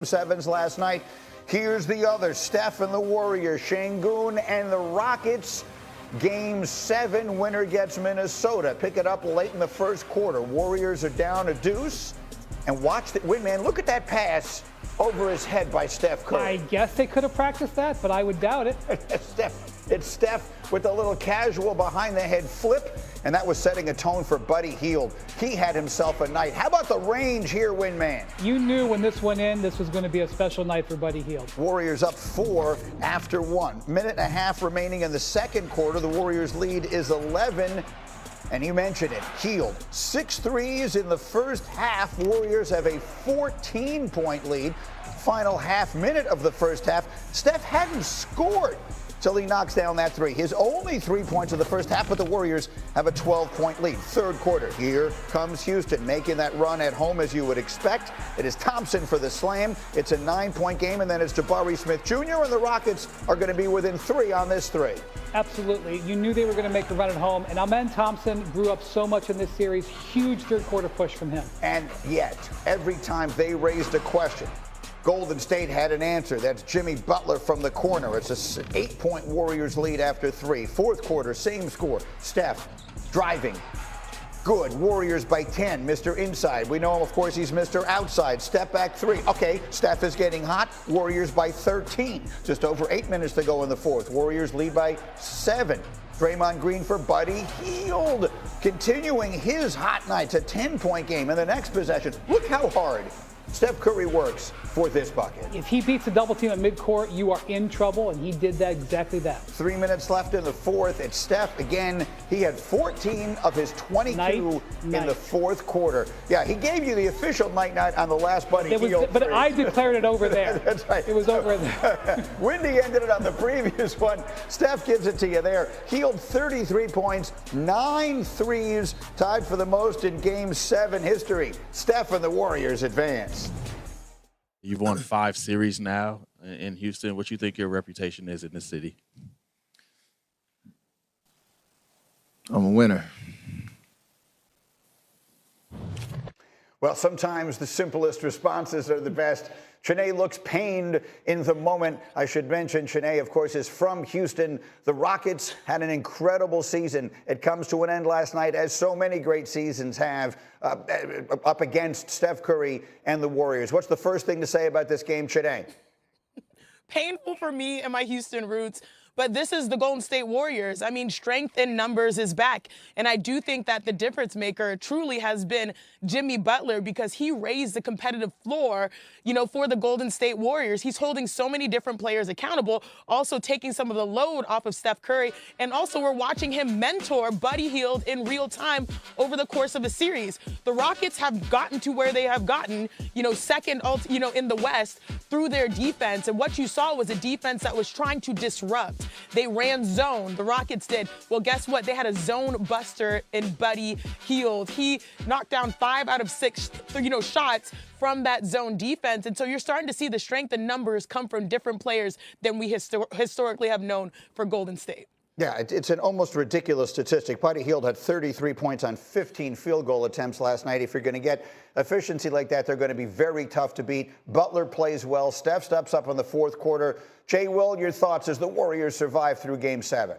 sevens last night. Here's the other, Steph and the Warriors, Şengün and the Rockets. Game 7 winner gets Minnesota. Pick it up late in the first quarter. Warriors are down a deuce. And watch the win, man. Look at that pass over his head by Steph Curry. I guess they could have practiced that, but I would doubt it. It's Steph with a little casual behind-the-head flip, and that was setting a tone for Buddy Hield. He had himself a night. How about the range here, Windman? You knew when this went in, this was going to be a special night for Buddy Hield. Warriors up 4 after 1. Minute and a half remaining in the second quarter. The Warriors' lead is 11. And you mentioned it, Hield, 6 threes in the first half. Warriors have a 14-point lead. Final half minute of the first half, Steph hadn't scored till he knocks down that three. His only 3 points of the first half, but the Warriors have a 12-point lead. Third quarter, here comes Houston, making that run at home as you would expect. It is Thompson for the slam. It's a 9-point game, and then it's Jabari Smith Jr., and the Rockets are going to be within 3 on this 3. Absolutely. You knew they were going to make the run at home, and Amen Thompson grew up so much in this series. Huge third-quarter push from him. And yet, every time they raised a question, Golden State had an answer. That's Jimmy Butler from the corner. It's an 8-point Warriors lead after 3. Fourth quarter, same score. Steph driving. Good. Warriors by 10. Mr. Inside. We know him, of course, he's Mr. Outside. Step back 3. Okay, Steph is getting hot. Warriors by 13. Just over 8 minutes to go in the fourth. Warriors lead by 7. Draymond Green for Buddy Hield. Continuing his hot night. It's a 10-point game in the next possession. Look how hard Steph Curry works for this bucket. If he beats a double team at midcourt, you are in trouble, and he did that exactly that. 3 minutes left in the fourth. It's Steph again. He had 14 of his 22 in the fourth quarter. Yeah, he gave you the official night on the last Buddy Hield. But I declared it over there. That's right. It was over there. Windy ended it on the previous one. Steph gives it to you there. Hield 33 points, 9 threes, tied for the most in Game 7 history. Steph and the Warriors advance. You've won 5 series now in Houston. What you think your reputation is in the city? I'm a winner. Well, sometimes the simplest responses are the best. Shanae looks pained in the moment. I should mention Shanae, of course, is from Houston. The Rockets had an incredible season. It comes to an end last night, as so many great seasons have, up against Steph Curry and the Warriors. What's the first thing to say about this game, Shanae? Painful for me and my Houston roots. But this is the Golden State Warriors. I mean, strength in numbers is back. And I do think that the difference maker truly has been Jimmy Butler, because he raised the competitive floor, for the Golden State Warriors. He's holding so many different players accountable, also taking some of the load off of Steph Curry. And also we're watching him mentor Buddy Hield in real time over the course of a series. The Rockets have gotten to where they have gotten, second, in the West through their defense. And what you saw was a defense that was trying to disrupt. They ran zone. The Rockets did. Well, guess what? They had a zone buster in Buddy Hield. He knocked down 5 out of 6, shots from that zone defense. And so you're starting to see the strength and numbers come from different players than we historically have known for Golden State. Yeah, it's an almost ridiculous statistic. Buddy Hield had 33 points on 15 field goal attempts last night. If you're going to get efficiency like that, they're going to be very tough to beat. Butler plays well. Steph steps up in the fourth quarter. Jay Will, your thoughts as the Warriors survive through Game 7?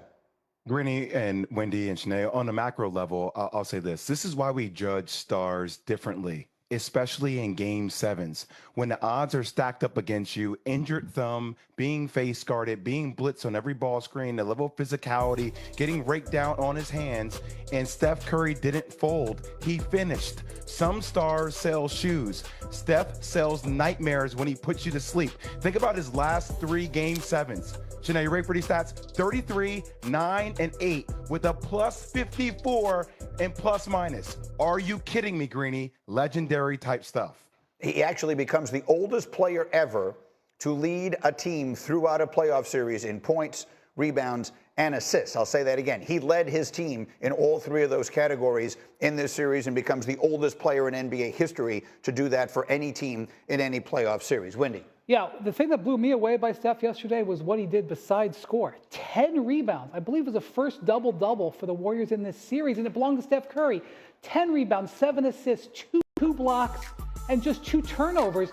Greeny and Wendy and Shanae, on a macro level, I'll say this. This is why we judge stars differently, especially in Game 7s. When the odds are stacked up against you, injured thumb, being face guarded, being blitzed on every ball screen, the level of physicality, getting raked down on his hands, and Steph Curry didn't fold. He finished. Some stars sell shoes. Steph sells nightmares when he puts you to sleep. Think about his last 3 Game 7s. Shanae, you ready for these stats? 33, 9, and 8 with a plus 54 and plus minus. Are you kidding me, Greeny? Legendary type stuff. He actually becomes the oldest player ever to lead a team throughout a playoff series in points, rebounds, and assists. I'll say that again. He led his team in all 3 of those categories in this series and becomes the oldest player in NBA history to do that for any team in any playoff series. Wendy. Yeah, the thing that blew me away by Steph yesterday was what he did besides score. 10 rebounds. I believe it was the first double-double for the Warriors in this series, and it belonged to Steph Curry. 10 rebounds, 7 assists, 2 blocks, and just 2 turnovers.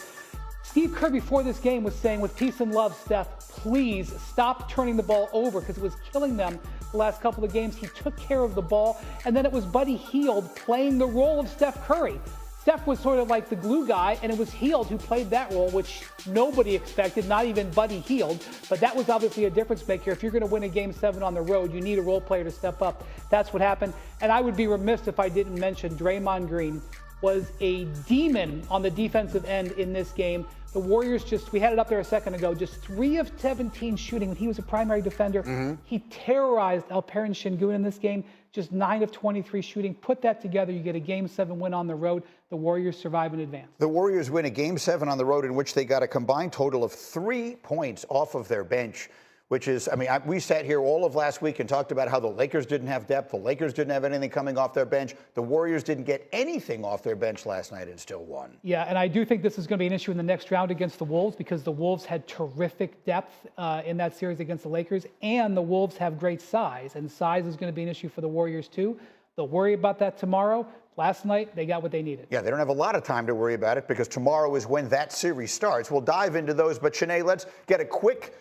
Steve Kerr before this game was saying, with peace and love, Steph, please stop turning the ball over because it was killing them the last couple of games. He took care of the ball, and then it was Buddy Hield playing the role of Steph Curry. Steph was sort of like the glue guy, and it was Hield who played that role, which nobody expected, not even Buddy Hield. But that was obviously a difference maker. If you're going to win a Game 7 on the road, you need a role player to step up. That's what happened. And I would be remiss if I didn't mention Draymond Green was a demon on the defensive end in this game. The Warriors we had it up there a second ago, just 3 of 17 shooting when he was a primary defender. He terrorized Alperen Şengün in this game, just 9 of 23 shooting. Put that together, you get a Game 7 win on the road. The Warriors survive and advance. The Warriors win a Game 7 on the road in which they got a combined total of 3 points off of their bench, which is, we sat here all of last week and talked about how the Lakers didn't have depth. The Lakers didn't have anything coming off their bench. The Warriors didn't get anything off their bench last night and still won. Yeah, and I do think this is going to be an issue in the next round against the Wolves because the Wolves had terrific depth in that series against the Lakers, and the Wolves have great size, and size is going to be an issue for the Warriors too. They'll worry about that tomorrow. Last night, they got what they needed. Yeah, they don't have a lot of time to worry about it because tomorrow is when that series starts. We'll dive into those, but Shanae, let's get a quick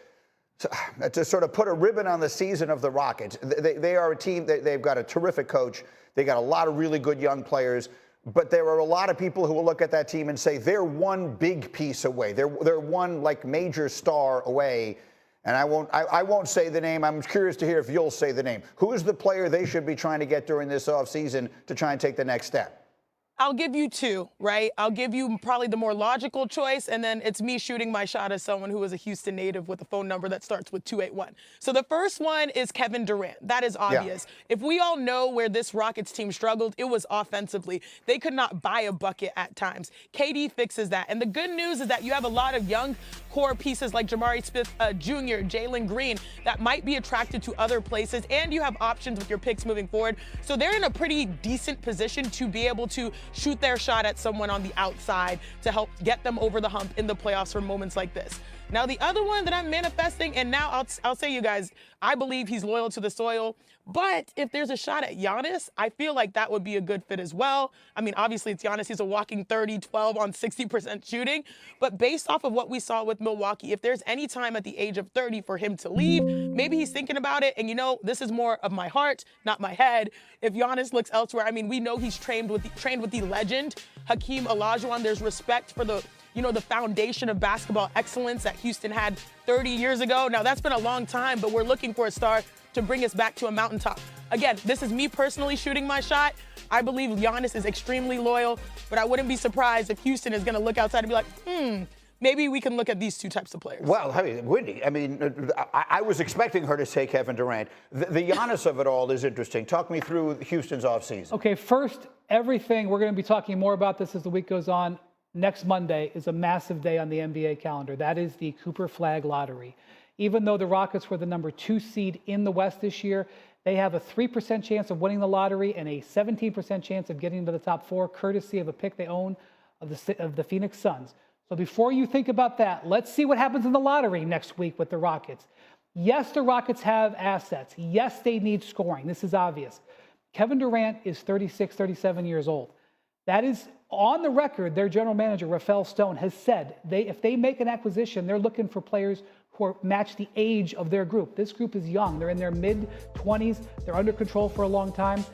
to sort of put a ribbon on the season of the Rockets. They are a team, they've got a terrific coach. They got a lot of really good young players, but there are a lot of people who will look at that team and say they're one big piece away. They're one like major star away. And I won't say the name. I'm curious to hear if you'll say the name. Who is the player they should be trying to get during this offseason to try and take the next step? I'll give you 2, right? I'll give you probably the more logical choice, and then it's me shooting my shot as someone who is a Houston native with a phone number that starts with 281. So the first one is Kevin Durant. That is obvious. Yeah. If we all know where this Rockets team struggled, it was offensively. They could not buy a bucket at times. KD fixes that. And the good news is that you have a lot of young core pieces like Jamari Smith Jr., Jalen Green, that might be attracted to other places, and you have options with your picks moving forward. So they're in a pretty decent position to be able to shoot their shot at someone on the outside to help get them over the hump in the playoffs for moments like this. Now, the other one that I'm manifesting, and now I'll say, you guys, I believe he's loyal to the soil, but if there's a shot at Giannis, I feel like that would be a good fit as well. I mean, obviously, it's Giannis. He's a walking 30-12 on 60% shooting, but based off of what we saw with Milwaukee, if there's any time at the age of 30 for him to leave, maybe he's thinking about it, and this is more of my heart, not my head. If Giannis looks elsewhere, we know he's trained with the legend, Hakeem Olajuwon. There's respect for the foundation of basketball excellence that Houston had 30 years ago. Now, that's been a long time, but we're looking for a star to bring us back to a mountaintop. Again, this is me personally shooting my shot. I believe Giannis is extremely loyal, but I wouldn't be surprised if Houston is going to look outside and be like, maybe we can look at these 2 types of players. Well, Wendy, I was expecting her to say Kevin Durant. The Giannis of it all is interesting. Talk me through Houston's offseason. Okay, first, everything, we're going to be talking more about this as the week goes on. Next Monday is a massive day on the NBA calendar. That is the Cooper Flag Lottery. Even though the Rockets were the number 2 seed in the West this year, they have a 3% chance of winning the lottery and a 17% chance of getting into the top 4, courtesy of a pick they own of the Phoenix Suns. So before you think about that, let's see what happens in the lottery next week with the Rockets. Yes, the Rockets have assets. Yes, they need scoring. This is obvious. Kevin Durant is 36, 37 years old. That is on the record. Their general manager, Rafael Stone, has said if they make an acquisition, they're looking for players who match the age of their group. This group is young. They're in their mid-20s. They're under control for a long time.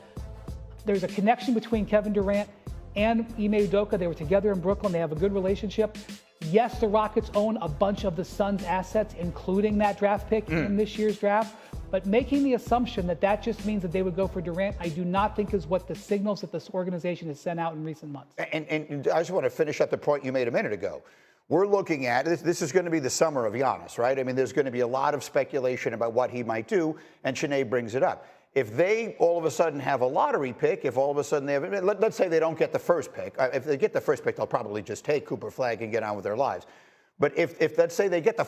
There's a connection between Kevin Durant and Ime Udoka. They were together in Brooklyn. They have a good relationship. Yes, the Rockets own a bunch of the Suns' assets, including that draft pick in this year's draft. But making the assumption that just means that they would go for Durant, I do not think is what the signals that this organization has sent out in recent months. And I just want to finish up the point you made a minute ago. We're looking at, this is going to be the summer of Giannis, right? There's going to be a lot of speculation about what he might do, and Shanae brings it up. If they all of a sudden have a lottery pick, if all of a sudden they have, let's say they don't get the first pick. If they get the first pick, they'll probably just take Cooper Flag and get on with their lives. But if let's say they get the